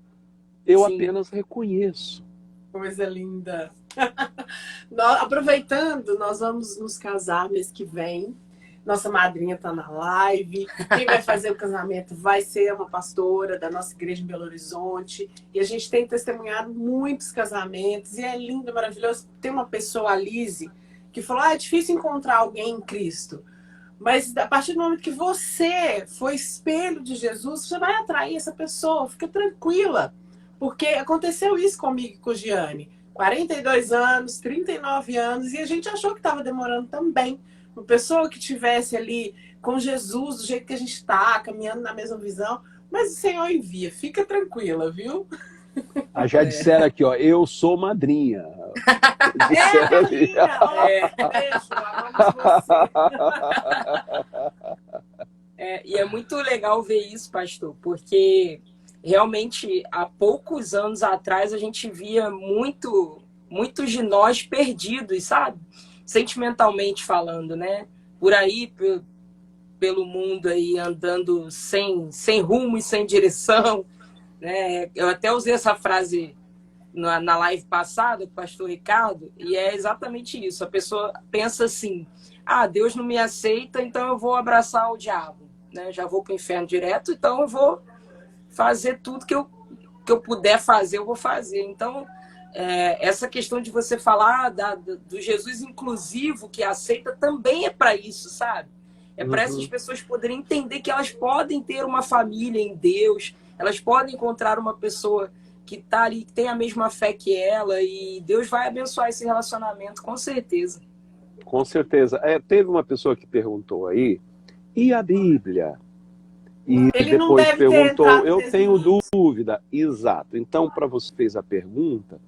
Eu apenas reconheço. Coisa linda. Aproveitando, nós vamos nos casar mês que vem. Nossa madrinha está na live. Quem vai fazer o casamento vai ser uma pastora da nossa igreja em Belo Horizonte. E a gente tem testemunhado muitos casamentos. E é lindo, maravilhoso. Tem uma pessoa, a Lise, que falou: é difícil encontrar alguém em Cristo. Mas a partir do momento que você foi espelho de Jesus, você vai atrair essa pessoa. Fica tranquila. Porque aconteceu isso comigo e com a Giane. 42 anos, 39 anos. E a gente achou que estava demorando também. Uma pessoa que estivesse ali com Jesus, do jeito que a gente está, caminhando na mesma visão. Mas o Senhor envia. Fica tranquila, viu? Já disseram aqui, ó, eu sou madrinha. Disseram beijo, amamos você. E é muito legal ver isso, pastor, porque realmente há poucos anos atrás a gente via muitos de nós perdidos, sabe? Sentimentalmente falando, né? Por aí, pelo mundo aí, andando sem rumo e sem direção, né? Eu até usei essa frase na live passada com o pastor Ricardo, e é exatamente isso. A pessoa pensa assim, Deus não me aceita, então eu vou abraçar o diabo, né? Já vou para o inferno direto, então eu vou fazer tudo que eu puder fazer, eu vou fazer. Então, essa questão de você falar do Jesus inclusivo que aceita também é para isso, sabe? É para essas pessoas poderem entender que elas podem ter uma família em Deus, elas podem encontrar uma pessoa que está ali, que tem a mesma fé que ela, e Deus vai abençoar esse relacionamento, com certeza. Com certeza. Teve uma pessoa que perguntou aí, e a Bíblia? E Ele não depois deve ter perguntou, entrado eu nesse tenho mundo. dúvida. Exato. Então, para você que fez a pergunta,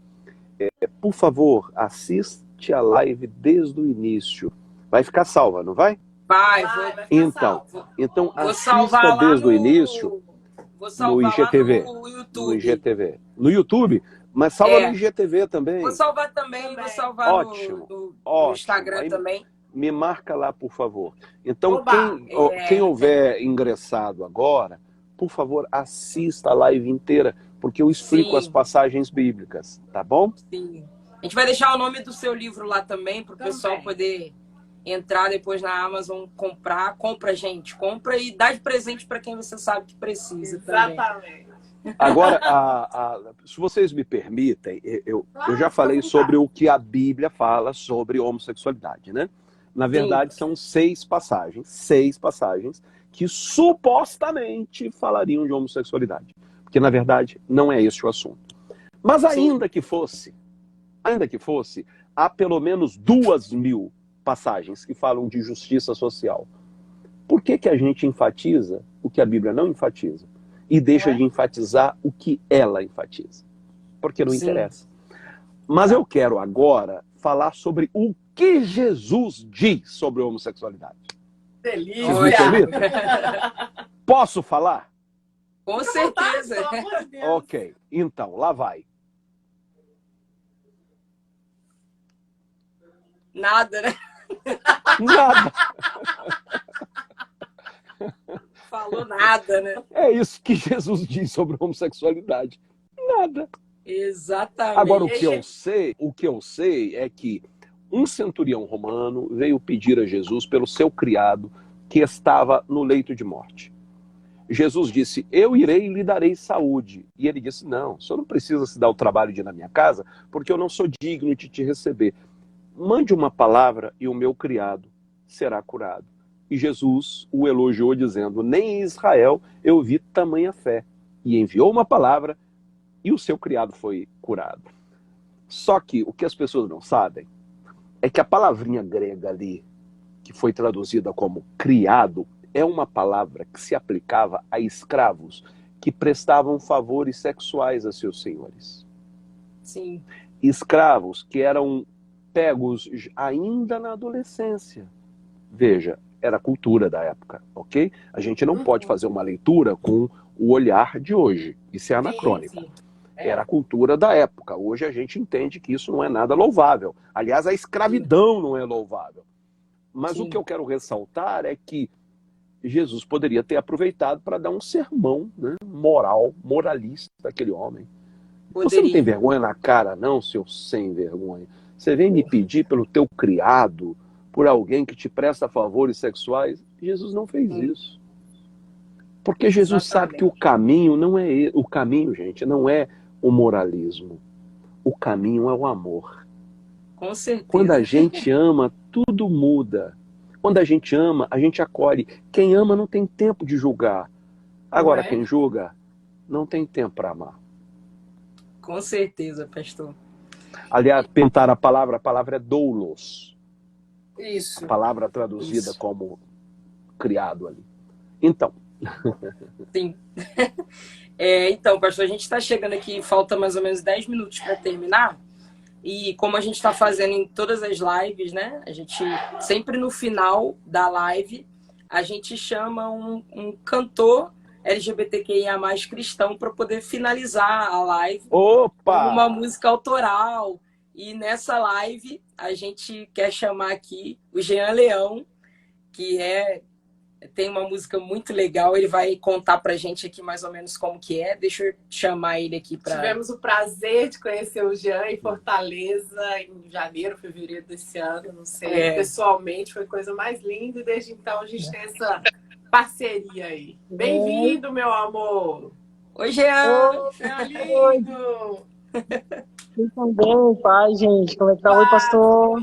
por favor, assiste a live desde o início. Vai ficar salva, não vai? Vai ficar Então, salvo. então vou assista salvar lá desde o início Vou no salvar IGTV. lá no YouTube. No IGTV. No YouTube, mas salva no IGTV também. Vou salvar também, vou salvar Ótimo, no Instagram Aí também. me marca lá, por favor. Então, Oba! quem houver ingressado agora, por favor, assista a live inteira, porque eu explico Sim. as passagens bíblicas, tá bom? Sim. A gente vai deixar o nome do seu livro lá também, para o pessoal poder entrar depois na Amazon, comprar. Compra, gente, compra e dá de presente para quem você sabe que precisa. Exatamente. Também. Agora, se vocês me permitem, eu já falei sobre o que a Bíblia fala sobre homossexualidade, né? Na verdade, são 6 passagens que supostamente falariam de homossexualidade. Porque, na verdade, não é esse o assunto. Mas ainda que fosse, há pelo menos 2.000 passagens que falam de justiça social. Por que a gente enfatiza o que a Bíblia não enfatiza? E deixa de enfatizar o que ela enfatiza. Porque não interessa. Mas eu quero agora falar sobre o que Jesus diz sobre a homossexualidade. Delícia! Vocês me permitem? Posso falar? Com certeza. Ok, então, lá vai. Nada, né? Nada. Falou nada, né? É isso que Jesus diz sobre a homossexualidade. Nada. Exatamente. Agora, o que eu sei é que um centurião romano veio pedir a Jesus pelo seu criado que estava no leito de morte. Jesus disse, eu irei e lhe darei saúde. E ele disse, não, o senhor não precisa se dar o trabalho de ir na minha casa, porque eu não sou digno de te receber. Mande uma palavra e o meu criado será curado. E Jesus o elogiou dizendo, nem em Israel eu vi tamanha fé. E enviou uma palavra e o seu criado foi curado. Só que o que as pessoas não sabem é que a palavrinha grega ali, que foi traduzida como criado, é uma palavra que se aplicava a escravos que prestavam favores sexuais a seus senhores. Sim. Escravos que eram pegos ainda na adolescência. Veja, era a cultura da época, ok? A gente não pode fazer uma leitura com o olhar de hoje. Isso é anacrônico. Sim. Era a cultura da época. Hoje a gente entende que isso não é nada louvável. Aliás, a escravidão não é louvável. Mas o que eu quero ressaltar é que Jesus poderia ter aproveitado para dar um sermão, né, moralista daquele homem. Você não tem vergonha na cara, não, seu sem vergonha? Você vem me pedir pelo teu criado, por alguém que te presta favores sexuais? Jesus não fez isso. Porque Jesus sabe que o caminho não é... O caminho, gente, não é o moralismo. O caminho é o amor. Com certeza. Quando a gente ama, tudo muda. Quando a gente ama, a gente acolhe. Quem ama não tem tempo de julgar. Agora, quem julga, não tem tempo para amar. Com certeza, pastor. Aliás, pintar a palavra é doulos. Isso. A palavra traduzida como criado ali. Então. Sim. Então, pastor, a gente está chegando aqui, falta mais ou menos 10 minutos para terminar. E como a gente está fazendo em todas as lives, né? A gente sempre no final da live, a gente chama um cantor LGBTQIA+ cristão para poder finalizar a live. Opa! Com uma música autoral. E nessa live, a gente quer chamar aqui o Jean Leão, que é tem uma música muito legal, ele vai contar pra gente aqui mais ou menos como que é. Deixa eu chamar ele aqui para... Tivemos o prazer de conhecer o Jean em Fortaleza em janeiro, fevereiro desse ano, não sei. Pessoalmente, foi a coisa mais linda e desde então a gente tem essa parceria aí. Bem-vindo, meu amor! Oi, Jean! Meu lindo! Vocês estão bem, pai, gente? Como é que tá? Oi, pastor!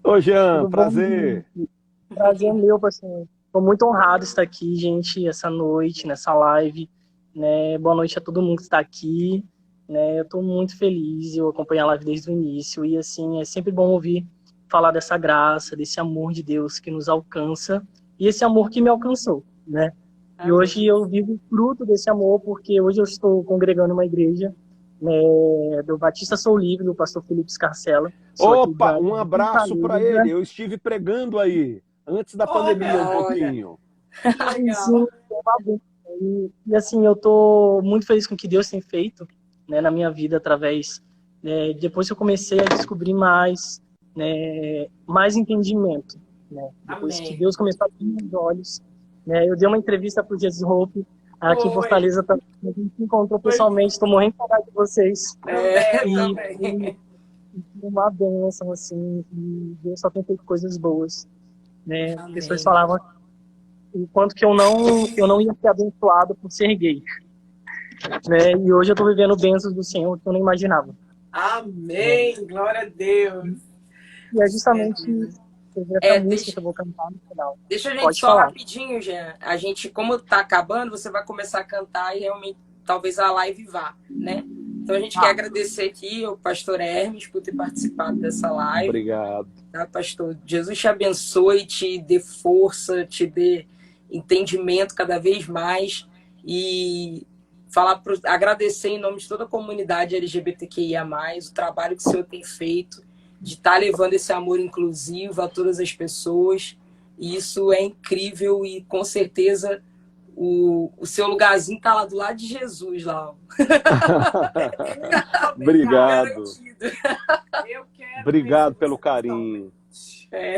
Oi, Jean, Tudo prazer! bom? Prazer é meu, pastor. Estou muito honrado de estar aqui, gente, essa noite, nessa live. Né? Boa noite a todo mundo que está aqui. Né? Eu estou muito feliz, eu acompanho a live desde o início. E, assim, é sempre bom ouvir falar dessa graça, desse amor de Deus que nos alcança. E esse amor que me alcançou, né? E hoje eu vivo fruto desse amor, porque hoje eu estou congregando uma igreja, né, do Batista Sou Livre, do pastor Felipe Scarcella. Opa, um abraço para ele. Eu estive pregando aí, antes da pandemia, um pouquinho. Sim, e assim, eu tô muito feliz com o que Deus tem feito, né, na minha vida, através... depois que eu comecei a descobrir mais, né, mais entendimento. Né, depois que Deus começou a abrir meus olhos. Né, eu dei uma entrevista para o Jesus Hope, aqui em Fortaleza, a gente se encontrou pessoalmente, estou morrendo de saudade de vocês. E uma bênção, assim, e Deus só tem feito coisas boas. Né? As pessoas falavam o quanto que eu não ia ser abençoado por ser gay. Né? E hoje eu estou vivendo bênçãos do Senhor que eu não imaginava. Amém! Glória a Deus! E é justamente essa música que eu vou cantar no final. Deixa a gente Pode só falar. rapidinho, Jean. A gente, como tá acabando, você vai começar a cantar e realmente talvez a live vá, né? Então a gente quer agradecer aqui ao pastor Hermes por ter participado dessa live. Obrigado. Tá, pastor? Jesus te abençoe, te dê força, te dê entendimento cada vez mais e agradecer em nome de toda a comunidade LGBTQIA+, o trabalho que o senhor tem feito de estar levando esse amor inclusivo a todas as pessoas. E isso é incrível e com certeza o seu lugarzinho está lá do lado de Jesus lá. Obrigado. Eu quero Obrigado pelo carinho.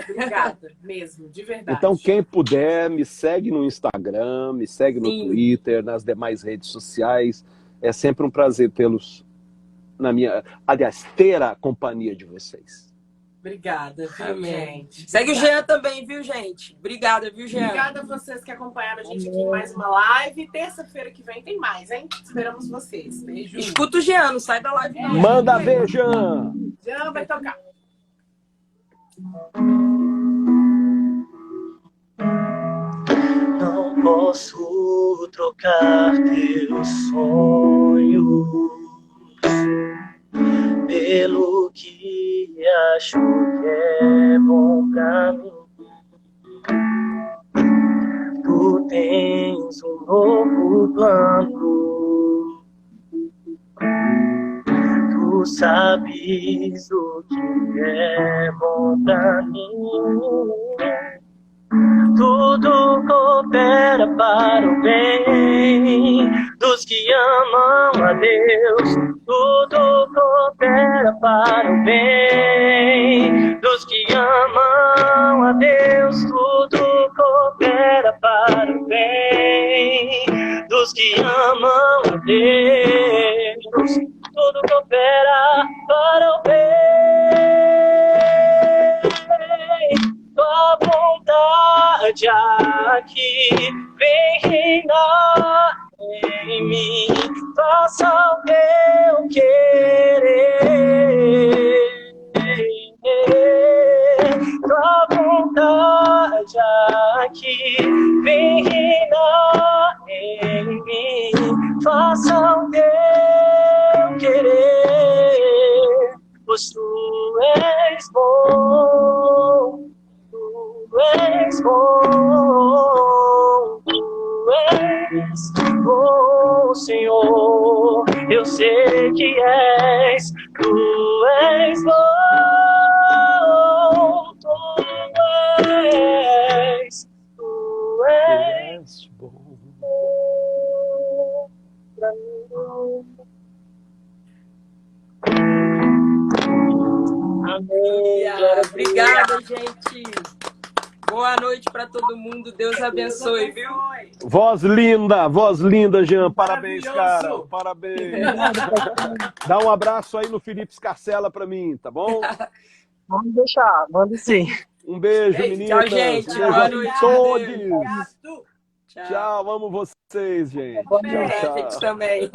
Obrigada mesmo, de verdade. Então, quem puder, me segue no Instagram, me segue no Twitter, nas demais redes sociais. É sempre um prazer tê-los na minha... Aliás, ter a companhia de vocês. Obrigada, viu, gente? Segue o Jean também, viu, gente? Obrigada, viu, Jean? Obrigada a vocês que acompanharam a gente aqui em mais uma live. Terça-feira que vem tem mais, hein? Esperamos vocês. Beijo. Escuta o Jean, não sai da live não. Manda ver, Jean! Jean vai tocar. Não posso trocar teus sonhos pelo que acho que é bom pra mim. Tu tens um novo plano. Tu sabes o que é bom pra mim. Tudo coopera para o bem dos que amam a Deus. Tudo coopera para o bem dos que amam a Deus. Tudo coopera para o bem dos que amam a Deus. Tudo coopera para o bem. Tua vontade aqui vem reinar em mim, faça o teu querer. Tua vontade aqui vem reinar em mim, faça o teu querer, pois tu és bom. Tu és bom, tu és bom, Senhor. Eu sei que és, tu és bom, tu és bom. Pra mim. Amém. Obrigada, gente. Boa noite para todo mundo. Deus abençoe, viu? Voz linda, Jean. Parabéns, cara. Parabéns. Dá um abraço aí no Felipe Scarcella para mim, tá bom? Vamos deixar, manda sim. Um beijo, meninas. Tchau, gente. Um beijo Boa a noite. todos. Tchau. Tchau, amo vocês, gente. A gente também.